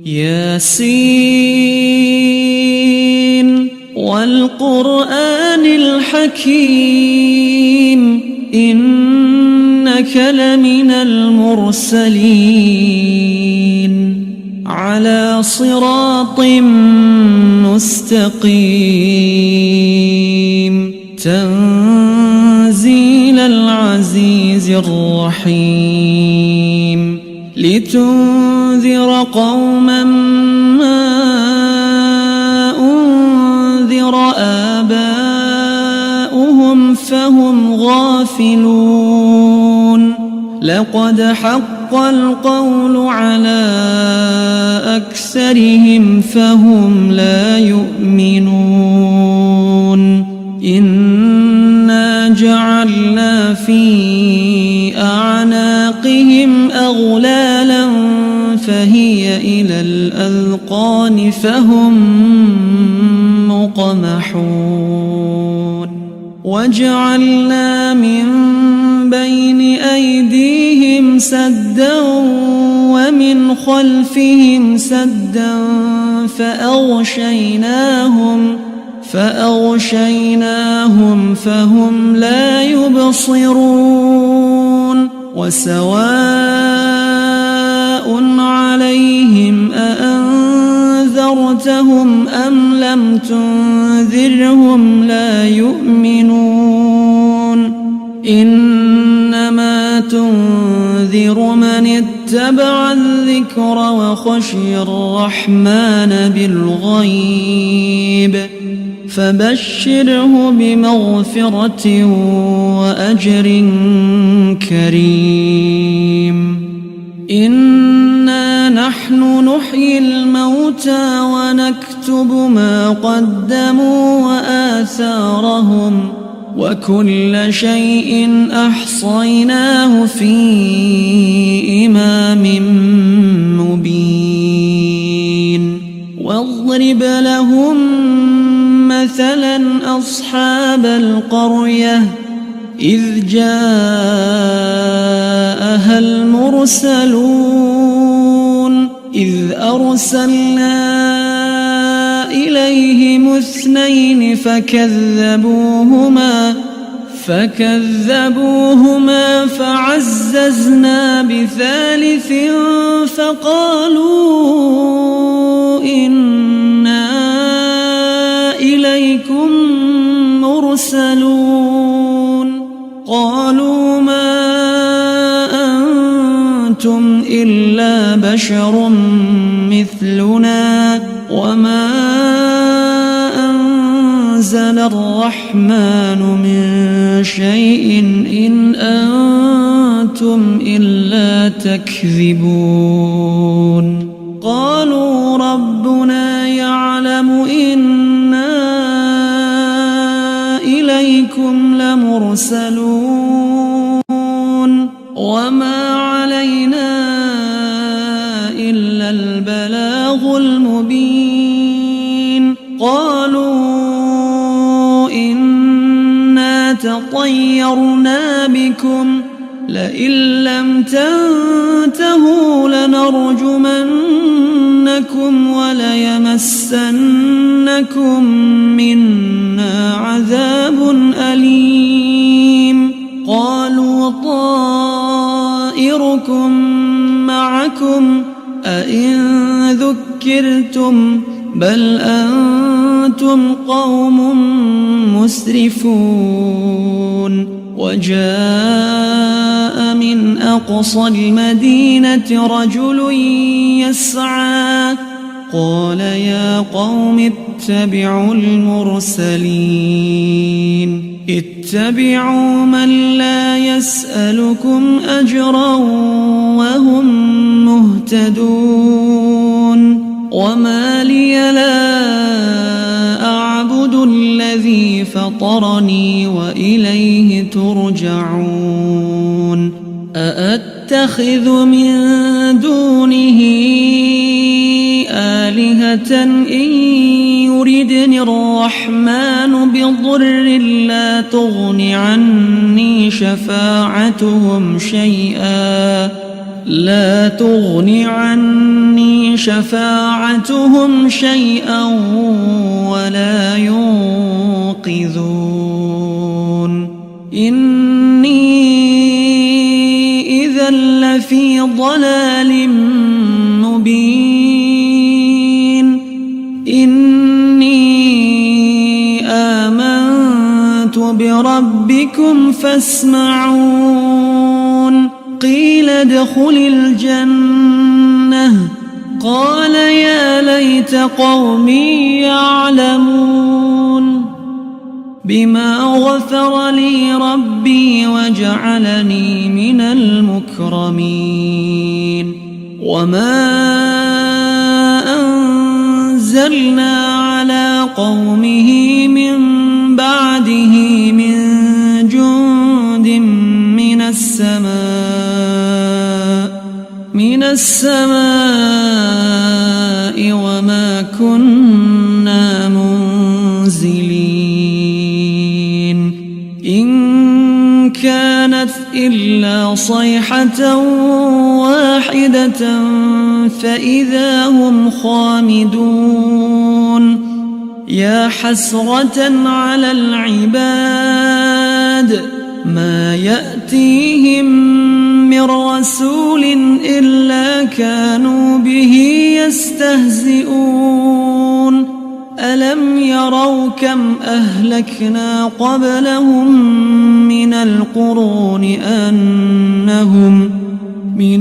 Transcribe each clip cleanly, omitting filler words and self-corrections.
ياسين والقرآن الحكيم إنك لمن المرسلين على صراط مستقيم تنزيل العزيز الرحيم لتنذر قوما ما أنذر آباؤهم فهم غافلون لقد حق القول على أكثرهم فهم لا يؤمنون إنا جعلنا في أعناقهم أغلالا فهي إلى الأذقان فهم مقمحون وجعلنا من بين أيديهم سدا ومن خلفهم سدا فأغشيناهم فهم لا يبصرون وسواء عليهم أأنذرتهم أم لم تنذرهم لا يؤمنون إنما تنذر من اتبع الذكر وخشي الرحمن بالغيب فبشره بمغفرة وأجر كريم إنا نحن نحيي الموتى ونكتب ما قدموا وآثارهم وكل شيء أحصيناه في إمام مبين واضرب لهم مثلا أصحاب القرية إذ جاءها المرسلون إذ أرسلنا إليهم 2 فكذبوهما فعززنا ب3 فقالوا إنا إليكم مرسلون قالوا ما أنتم إلا بشر مثلنا وما أنزل الرحمن من شيء إن أنتم إلا تكذبون قالوا ربنا يعلم إنا إليكم لمرسلون وما علينا إلا البلاغ المبين قالوا إنا تطيرنا بكم لئن لم تنتهوا لنرجمنكم وليمسنكم منا عذاب أليم قالوا طائركم معكم أئن ذكرتم بل أنتم قوم مسرفون وجاء من أقصى المدينة رجل يسعى قال يا قوم اتبعوا المرسلين اتبعوا من لا يسألكم أجرا وهم مهتدون وما لي لا أعبد الذي فطرني وإليه ترجعون أأتخذ من دونه آلهة إن يردني الرحمن بضر لا تغن عني شفاعتهم شيئا لا تغن عني شفاعتهم شيئا ولا ينقذون إني إذا لفي ضلال مبين إني آمنت بربكم فاسمعون قيل ادخل الجنة قال يا ليت قومي يعلمون بما غفر لي ربي وجعلني من المكرمين وما أنزلنا على قومه من بعده من جند من السماء وما كنا منزلين إن كانت إلا صيحة واحدة فإذا هم خامدون يا حسرة على العباد ما يأتيهم من رسول إلا كانوا به يستهزئون ألم يروا كم أهلكنا قبلهم من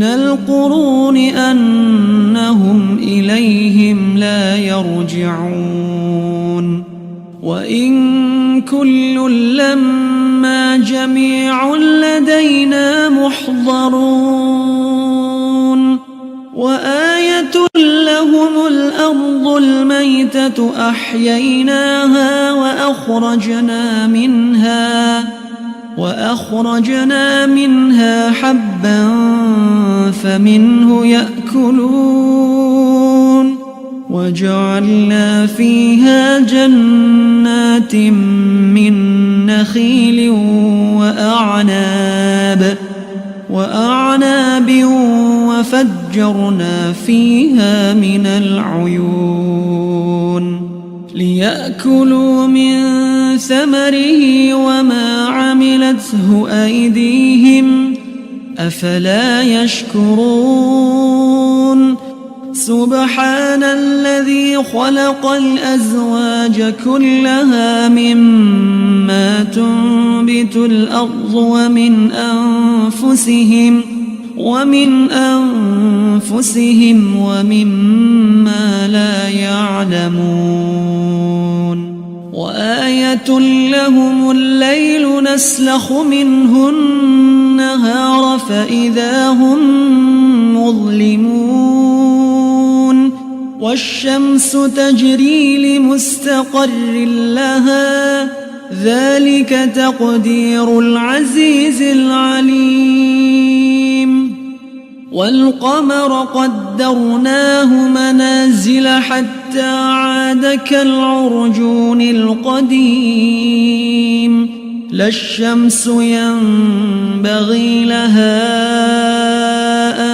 القرون أنهم إليهم لا يرجعون وإن كل لما جميع لدينا محضرون وآية لهم الأرض الميتة أحييناها وأخرجنا منها حبا فمنه يأكلون وجعلنا فيها جنات من نخيل وأعناب وفجرنا فيها من العيون ليأكلوا من ثمره وما عملته أيديهم أفلا يشكرون سبحان الذي خلق الأزواج كلها مما تنبت الأرض ومن أنفسهم ومما لا يعلمون وآية لهم الليل نسلخ منه النهار فإذا هم مظلمون والشمس تجري لمستقر لها ذلك تقدير العزيز العليم والقمر قدرناه منازل حتى عاد كالعرجون القديم لا الشمس ينبغي لها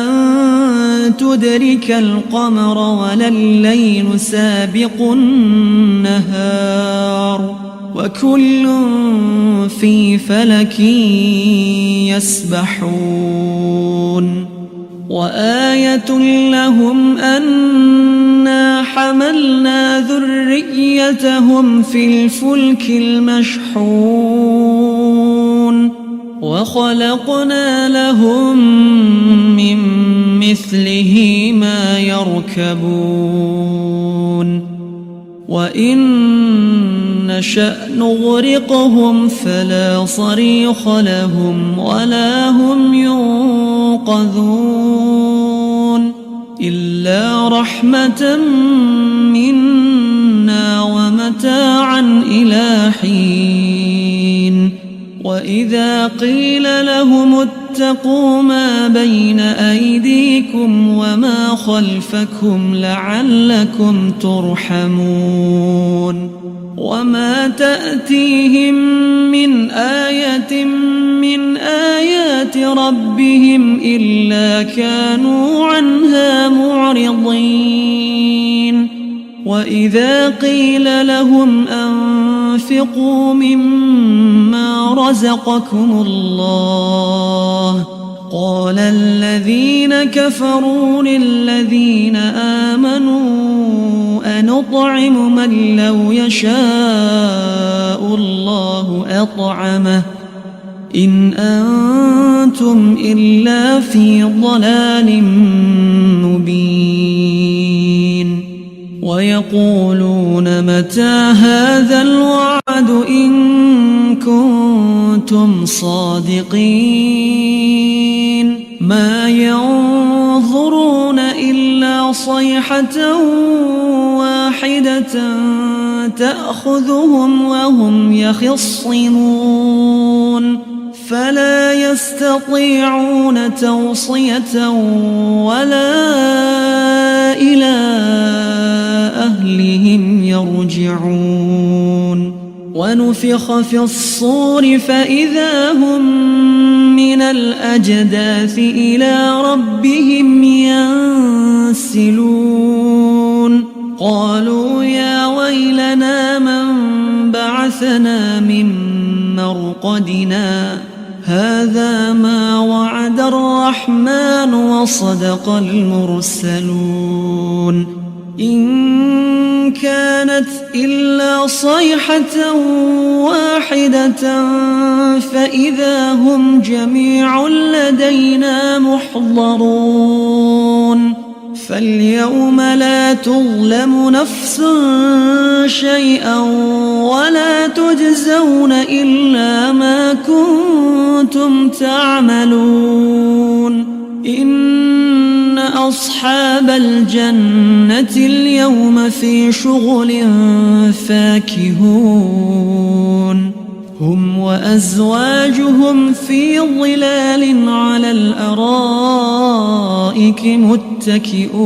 أن تدرك القمر ولا الليل سابق النهار وكل في فلك يسبحون وآية لهم أنا حملنا ذريتهم في الفلك المشحون وخلقنا لهم من مثله ما يركبون وإن نشأ نغرقهم فلا صريخ لهم ولا هم ينقذون إلا رحمة منا ومتاعا إلى حين وإذا قيل لهم واتقوا ما بين أيديكم وما خلفكم لعلكم ترحمون وما تأتيهم من آية من آيات ربهم إلا كانوا عنها معرضين وإذا قيل لهم أنفقوا مما رزقكم الله قال الذين كفروا للذين آمنوا أنطعم من لو يشاء الله أطعمه إن أنتم إلا في ضلال مبين ويقولون متى هذا الوعد إن كنتم صادقين ما ينظرون إلا صيحة واحدة تأخذهم وهم يخصمون فلا يستطيعون توصية ولا إلى أهلهم يرجعون ونفخ في الصور فإذا هم من الأجداث إلى ربهم ينسلون قالوا يا ويلنا من بعثنا من مرقدنا هذا ما وعد الرحمن وصدق المرسلون إن كانت إلا صيحة واحدة فإذا هم جميع لدينا محضرون فاليوم لا تظلم نفس شيئا ولا تجزون إلا ما كنتم تعملون إن أصحاب الجنة اليوم في شغل فاكهون هم وأزواجهم في ظلال على الأرائك متكئون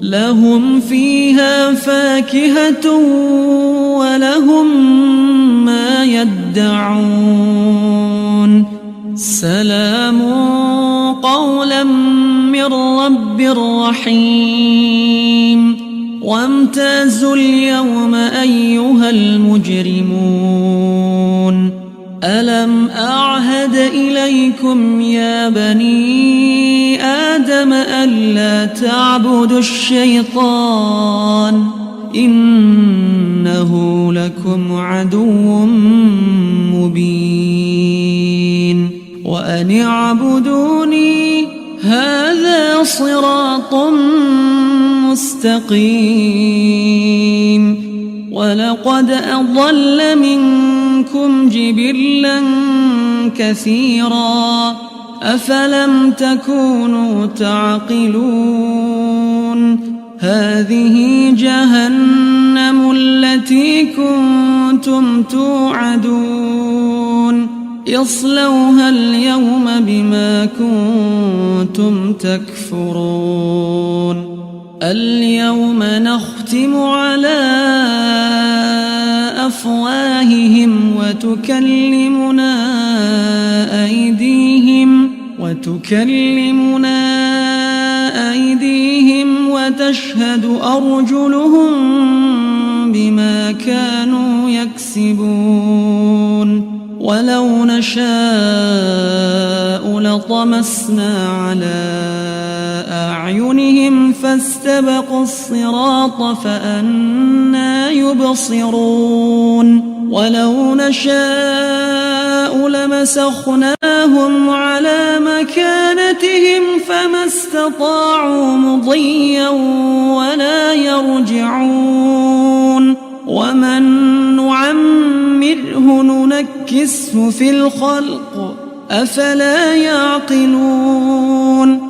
لهم فيها فاكهة ولهم ما يدعون سلام قولا من رب رحيم وامتازوا اليوم أيها المجرمون ألم أعهد إليكم يا بني آدم ألا تعبدوا الشيطان إنه لكم عدو مبين وأن اعبدوني هذا صراط مستقيم ولقد أضل منكم جبلا كثيرا أفلم تكونوا تعقلون هذه جهنم التي كنتم توعدون اصلوها اليوم بما كنتم تكفرون اليوم نختم على أفواههم وتكلمنا أيديهم وتشهد أرجلهم بما كانوا يكسبون ولو نشاء لطمسنا على أعينهم فاستبقوا الصراط فأنى يبصرون ولو نشاء لمسخناهم على مكانتهم فما استطاعوا مضيا ولا يرجعون ومن نعمره ننكسه في الخلق أفلا يعقلون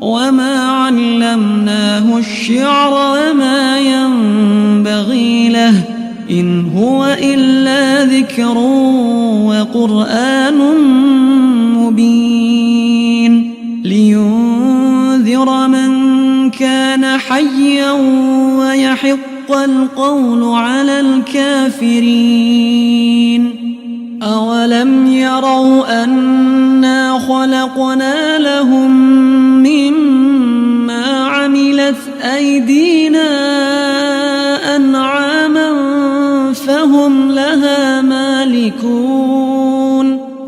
وما علمناه الشعر وما ينبغي له إن هو إلا ذكر وقرآن مبين لينذر من كان حيا ويحق القول على الكافرين أولم يروا أنا خلقنا لهم مما عملت أيدينا أنعاما فهم لها مالكون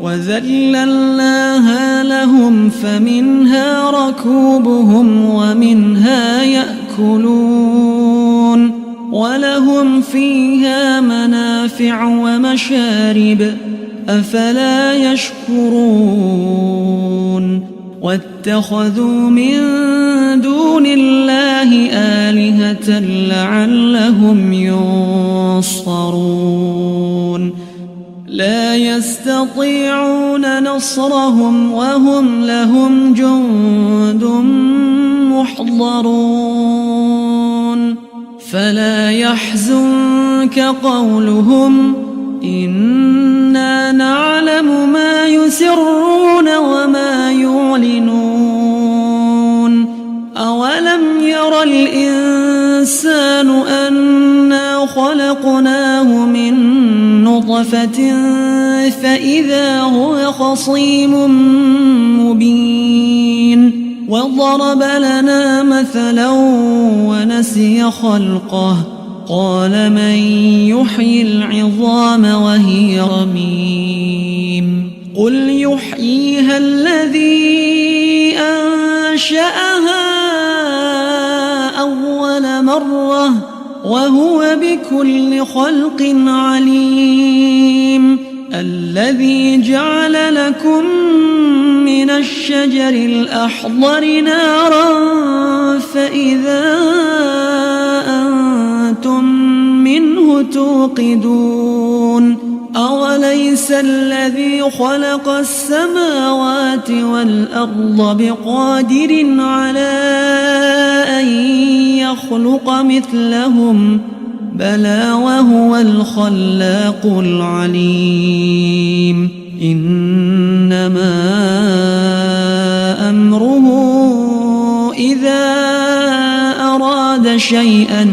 وذللناها لهم فمنها ركوبهم ومنها يأكلون ولهم فيها منافع ومشارب أفلا يشكرون واتخذوا من دون الله آلهة لعلهم ينصرون لا يستطيعون نصرهم وهم لهم جند محضرون فلا يحزنك قولهم إنا نعلم ما يسرون وما يعلنون أولم ير الإنسان أنا خلقناه من نطفة فإذا هو خصيم مبين وضرب لنا مثلا ونسي خلقه قال من يحيي العظام وهي رميم قل يحييها الذي أنشأها أول مرة وهو بكل خلق عليم الذي جعل لكم من الشجر الأخضر نارا فإذا أنتم منه توقدون أوليس الذي خلق السماوات والأرض بقادر على أن يخلق مثلهم بلى وهو الخلاق العليم إنما أمره إذا أراد شيئا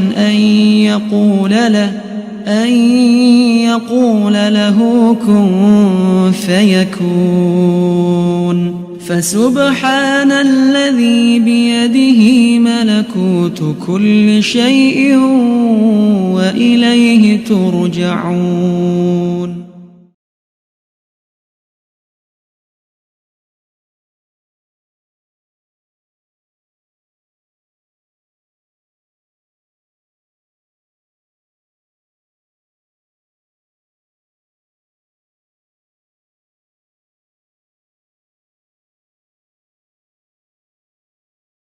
أن يقول له كن فيكون فسبحان الذي بيده ملكوت كل شيء وإليه ترجعون